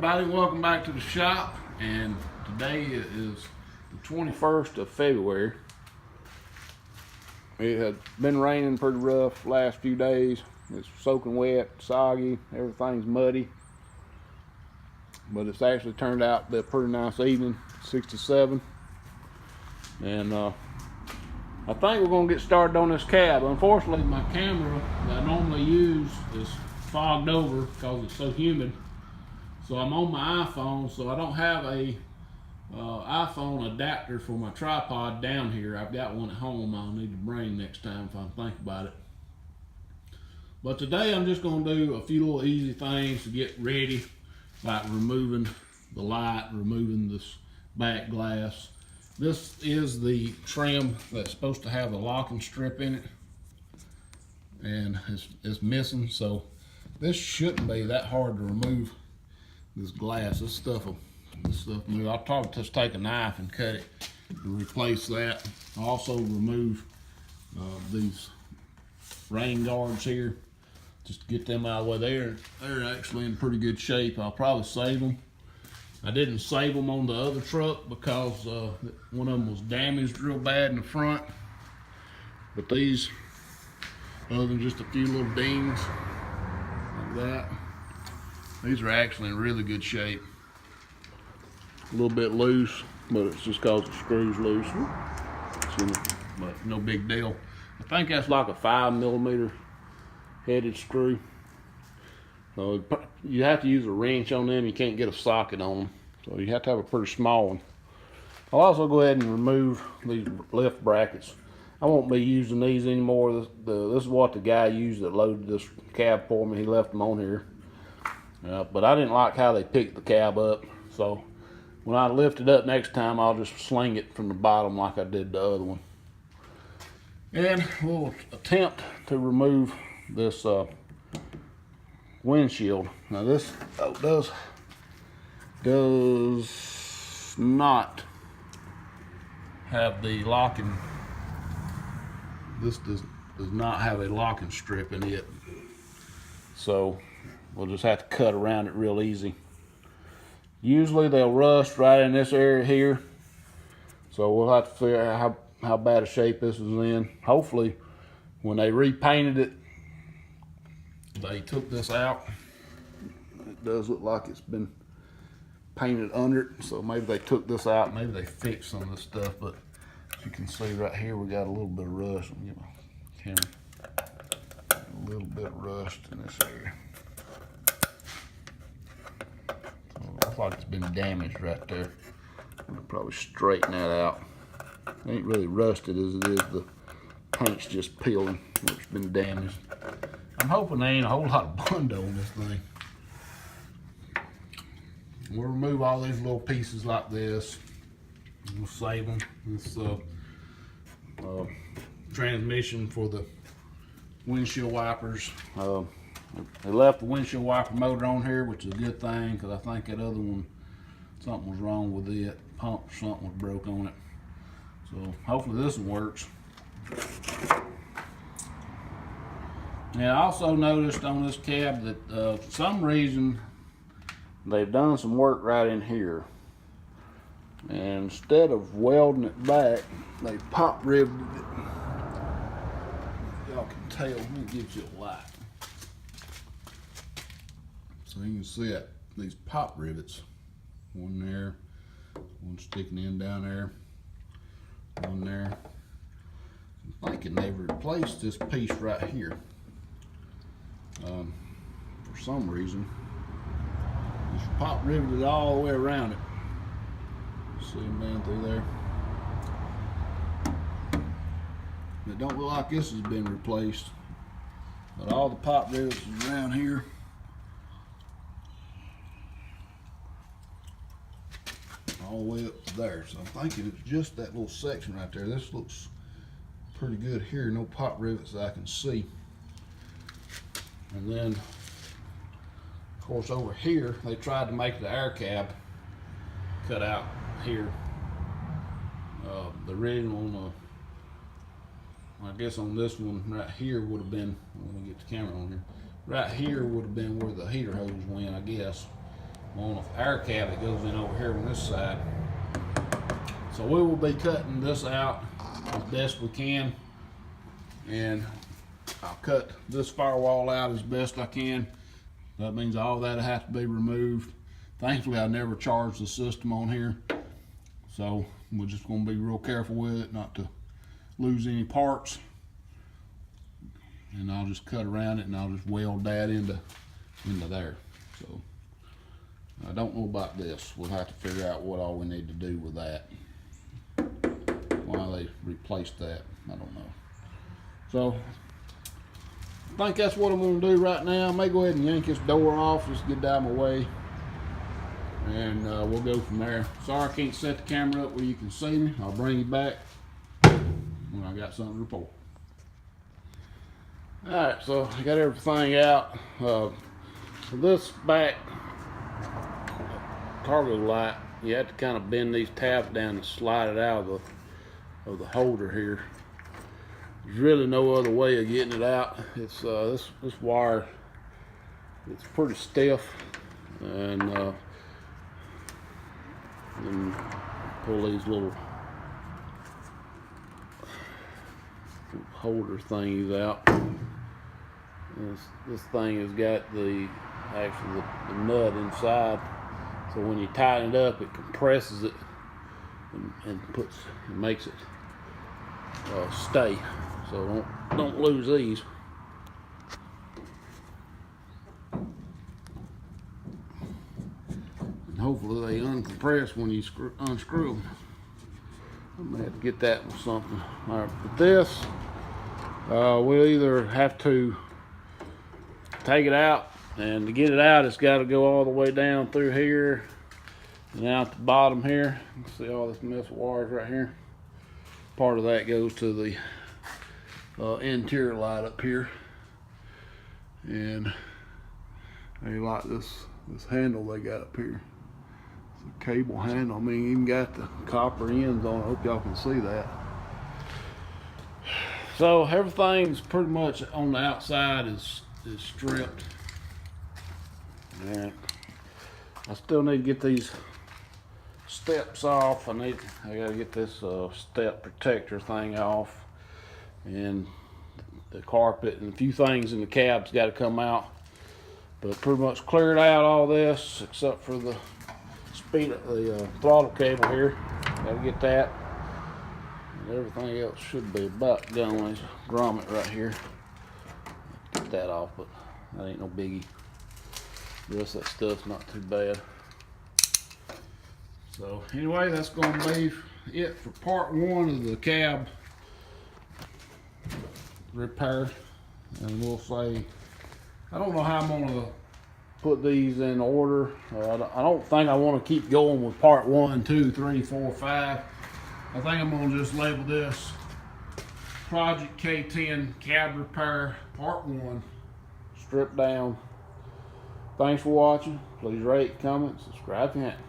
everybody, welcome back to the shop. And today is the 21st of February. It had been raining pretty rough last few days. It's soaking wet, soggy, everything's muddy. But it's actually turned out to be a pretty nice evening, 67. And I think we're gonna get started on this cab. Unfortunately, my camera that I normally use is fogged over because it's so humid. So I'm on my iPhone, so I don't have a iPhone adapter for my tripod down here. I've got one at home I'll need to bring next time if I think about it. But today I'm just gonna do a few little easy things to get ready, like removing the light, removing this back glass. This is the trim that's supposed to have a locking strip in it, and it's missing, so this shouldn't be that hard to remove. This glass, this stuff will move. I'll probably just take a knife and cut it to replace that. I'll also remove these rain guards here, just to get them out of the way. They're actually in pretty good shape. I'll probably save them. I didn't save them on the other truck because one of them was damaged real bad in the front. But these, other than just a few little dings like that, these are actually in really good shape. A little bit loose, but it's just cause the screw's loose. But no big deal. I think that's like a 5mm headed screw. So you have to use a wrench on them. You can't get a socket on them. So you have to have a pretty small one. I'll also go ahead and remove these lift brackets. I won't be using these anymore. This is what the guy used that loaded this cab for me. He left them on here. But I didn't like how they picked the cab up. So when I lift it up next time, I'll just sling it from the bottom like I did the other one. And we'll attempt to remove this windshield. Now this does not have the locking. This does not have a locking strip in it. So we'll just have to cut around it real easy. Usually they'll rust right in this area here. So we'll have to figure out how bad a shape this is in. Hopefully when they repainted it, they took this out. It does look like it's been painted under it. So maybe they took this out, maybe they fixed some of this stuff. But as you can see right here, we got a little bit of rust. Let me get my camera. A little bit of rust in this area. Looks like it's been damaged right there. I'll probably straighten that out. It ain't really rusted as it is, the paint's just peeling where it's been damaged. I'm hoping there ain't a whole lot of Bondo on this thing. We'll remove all these little pieces like this. We'll save them. This transmission for the windshield wipers. They left the windshield wiper motor on here, which is a good thing, because I think that other one, something was wrong with it. Pump or something was broke on it. So hopefully this one works. Now I also noticed on this cab that for some reason they've done some work right in here. And instead of welding it back, they pop riveted it. Y'all can tell, let me get you a light. So you can see it, these pop rivets. One there, one sticking in down there, one there. I'm thinking they replaced this piece right here. For some reason, it's pop riveted all the way around it. See them down through there. It don't look like this has been replaced, but all the pop rivets is around here. All the way up to there. So I'm thinking it's just that little section right there. This looks pretty good here. No pop rivets that I can see. And then, of course, over here, they tried to make the air cab cut out here. The original, I guess on this one right here would have been, let me get the camera on here. Right here would have been where the heater hose went, I guess. on an air cab that goes in over here on this side. So we will be cutting this out as best we can, and I'll cut this firewall out as best I can. That means all that has to be removed. Thankfully, I never charged the system on here, so we're just going to be real careful with it not to lose any parts. And I'll just cut around it, and I'll just weld that into there. So I don't know about this. We'll have to figure out what all we need to do with that. Why they replaced that, I don't know. So I think that's what I'm going to do right now. I may go ahead and yank this door off, just get out of my way, and we'll go from there. Sorry I can't set the camera up where you can see me. I'll bring you back when I got something to report. Alright, so I got everything out. This back cargo light, you have to kind of bend these tabs down and slide it out of the holder here. There's really no other way of getting it out. It's this wire, it's pretty stiff, and then pull these little holder thingies out. This thing has got the nut inside, so when you tighten it up, it compresses it and makes it stay. So don't lose these. And hopefully they uncompress when you unscrew them. I may have to get that with something. All right, but this we'll either have to take it out, and to get it out, it's got to go all the way down through here and out the bottom here. You can see all this mess of wires right here. Part of that goes to the interior light up here, and they like this handle they got up here. It's a cable handle. I mean, even got the copper ends on it. I hope y'all can see that. So everything's pretty much on the outside is stripped, and I still need to get these steps off. I gotta get this step protector thing off, and the carpet and a few things in the cab's got to come out. But pretty much cleared out all this except for the throttle cable here. Gotta get that, and everything else should be about done. There's a grommet right here. Get that off, but that ain't no biggie. The rest of that stuff's not too bad. So anyway, that's going to be it for part one of the cab repair. And we'll say, I don't know how I'm going to put these in order. I don't think I want to keep going with part 1, 2, 3, 4, 5. I think I'm going to just label this Project K10 Cab Repair Part 1, stripped down. Thanks for watching. Please rate, comment, subscribe if you haven't.